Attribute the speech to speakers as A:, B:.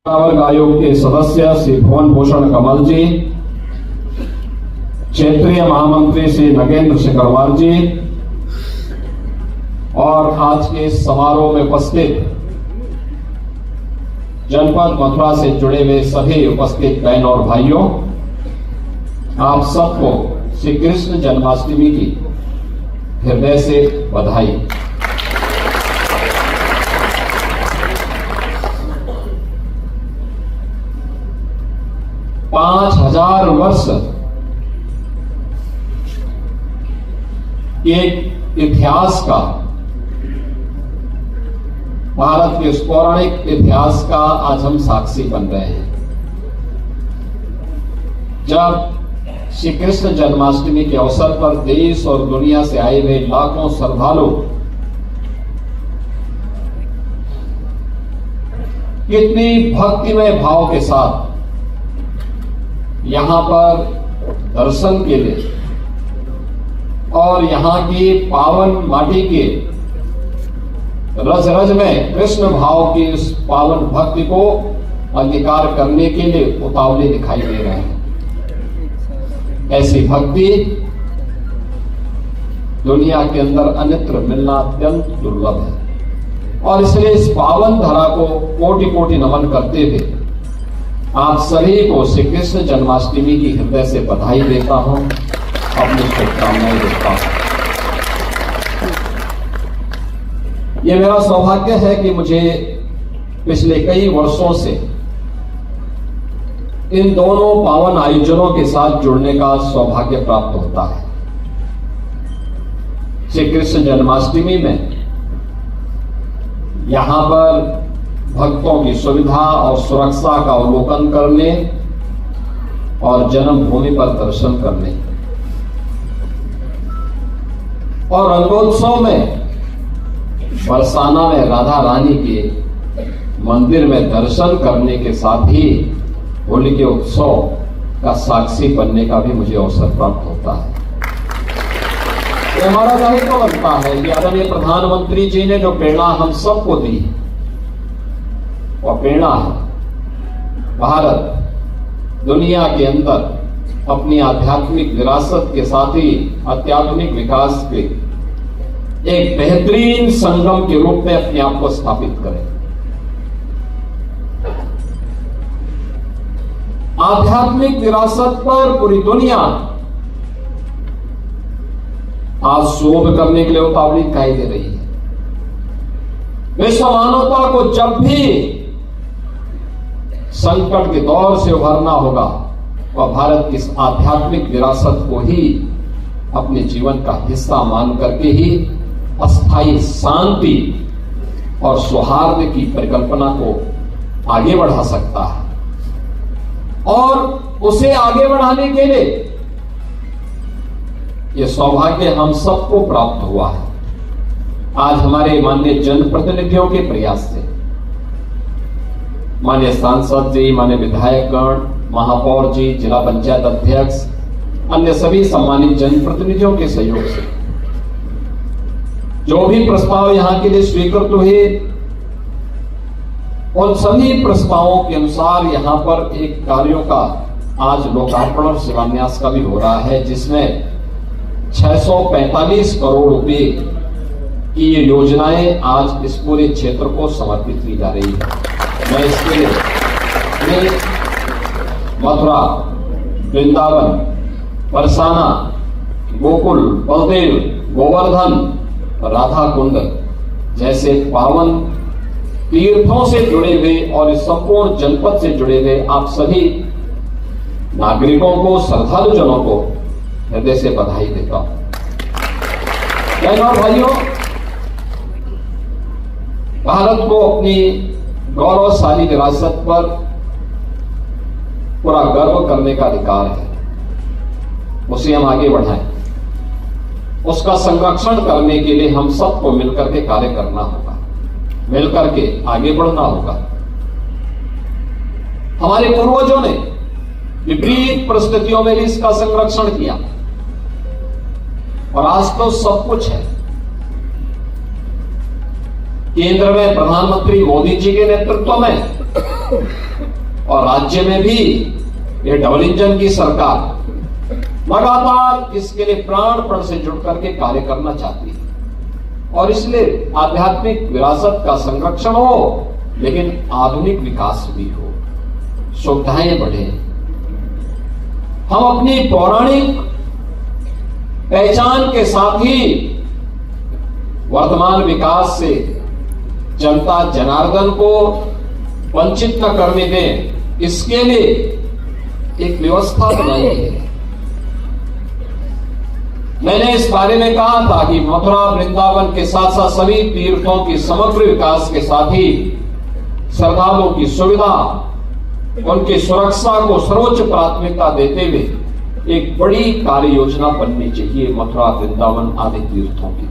A: वर्ग आयोग के सदस्य श्री भुवन भूषण कमल जी, क्षेत्रीय महामंत्री श्री नगेंद्र सिकरवार जी और आज के समारोह में उपस्थित जनपद मथुरा से जुड़े हुए सभी उपस्थित बहन और भाइयों, आप सबको श्री कृष्ण जन्माष्टमी की हृदय से बधाई। पांच 5000 वर्ष एक इतिहास का, भारत के उस पौराणिक इतिहास का आज हम साक्षी बन रहे हैं, जब श्री कृष्ण जन्माष्टमी के अवसर पर देश और दुनिया से आए हुए लाखों श्रद्धालु कितनी भक्तिमय भाव के साथ यहां पर दर्शन के लिए और यहां की पावन माटी के रज रज में कृष्ण भाव की उस पावन भक्ति को अंगीकार करने के लिए उतावले दिखाई दे रहे हैं। ऐसी भक्ति दुनिया के अंदर अन्यत्र मिलना अत्यंत दुर्लभ है और इसलिए इस पावन धरा को कोटि कोटि नमन करते हुए आप सभी को श्री कृष्ण जन्माष्टमी की हृदय से बधाई देता हूं, अपनी शुभकामनाएं देता हूं। यह मेरा सौभाग्य है कि मुझे पिछले कई वर्षों से इन दोनों पावन आयोजनों के साथ जुड़ने का सौभाग्य प्राप्त होता है। श्री कृष्ण जन्माष्टमी में यहां पर भक्तों की सुविधा और सुरक्षा का अवलोकन करने और जन्मभूमि पर दर्शन करने और रंगोत्सव में बरसाना में राधा रानी के मंदिर में दर्शन करने के साथ ही होली के उत्सव का साक्षी बनने का भी मुझे अवसर प्राप्त होता है। ये हमारा दायित्व बनता है कि आदरणीय प्रधानमंत्री जी ने जो प्रेरणा हम सबको दी, वह प्रेरणा है भारत दुनिया के अंदर अपनी आध्यात्मिक विरासत के साथ ही अत्याधुनिक विकास के एक बेहतरीन संगम के रूप में अपने आप को स्थापित करे। आध्यात्मिक विरासत पर पूरी दुनिया आज शोध करने के लिए उतावली दिखाई दे रही है। विश्व मानवता को जब भी संकट के दौर से उभरना होगा, वह भारत की इस आध्यात्मिक विरासत को ही अपने जीवन का हिस्सा मान करके ही अस्थायी शांति और सौहार्द की परिकल्पना को आगे बढ़ा सकता है। और उसे आगे बढ़ाने के लिए यह सौभाग्य हम सबको प्राप्त हुआ है। आज हमारे माननीय जनप्रतिनिधियों के प्रयास से, माननीय सांसद जी, माननीय विधायकगण, महापौर जी, जिला पंचायत अध्यक्ष, अन्य सभी सम्मानित जनप्रतिनिधियों के सहयोग से जो भी प्रस्ताव यहां के लिए स्वीकृत हुए, उन सभी प्रस्तावों के अनुसार यहां पर एक कार्यों का आज लोकार्पण और शिलान्यास का भी हो रहा है, जिसमें 645 करोड़ रुपए की ये योजनाएं आज इस पूरे क्षेत्र को समर्पित की जा रही है। मैं इसके लिए मथुरा, वृंदावन, बरसाना, गोकुल, बलदेव, गोवर्धन, राधा कुंड जैसे पावन तीर्थों से जुड़े हुए और इस संपूर्ण जनपद से जुड़े हुए आप सभी नागरिकों को, श्रद्धालुजनों को हृदय से बधाई देता हूं। बहनों और भाइयों, भारत को अपनी गौरवशाली विरासत पर पूरा गर्व करने का अधिकार है। उसे हम आगे बढ़ाएं, उसका संरक्षण करने के लिए हम सबको मिलकर के कार्य करना होगा, मिलकर के आगे बढ़ना होगा। हमारे पूर्वजों ने विपरीत परिस्थितियों में भी इसका संरक्षण किया और आज तो सब कुछ है। केंद्र में प्रधानमंत्री मोदी जी के नेतृत्व में और राज्य में भी ये डबल इंजन की सरकार लगातार इसके लिए प्राणपण से जुड़ करके कार्य करना चाहती है। और इसलिए आध्यात्मिक विरासत का संरक्षण हो, लेकिन आधुनिक विकास भी हो, सुविधाएं बढ़े। हम अपनी पौराणिक पहचान के साथ ही वर्तमान विकास से जनता जनार्दन को वंचित न करने दें, इसके लिए एक व्यवस्था बनाई है। मैंने इस बारे में कहा था कि मथुरा वृंदावन के साथ साथ सभी तीर्थों की समग्र विकास के साथ ही श्रद्धालुओं की सुविधा, उनकी सुरक्षा को सर्वोच्च प्राथमिकता देते हुए एक बड़ी कार्य योजना बननी चाहिए मथुरा वृंदावन आदि तीर्थों की।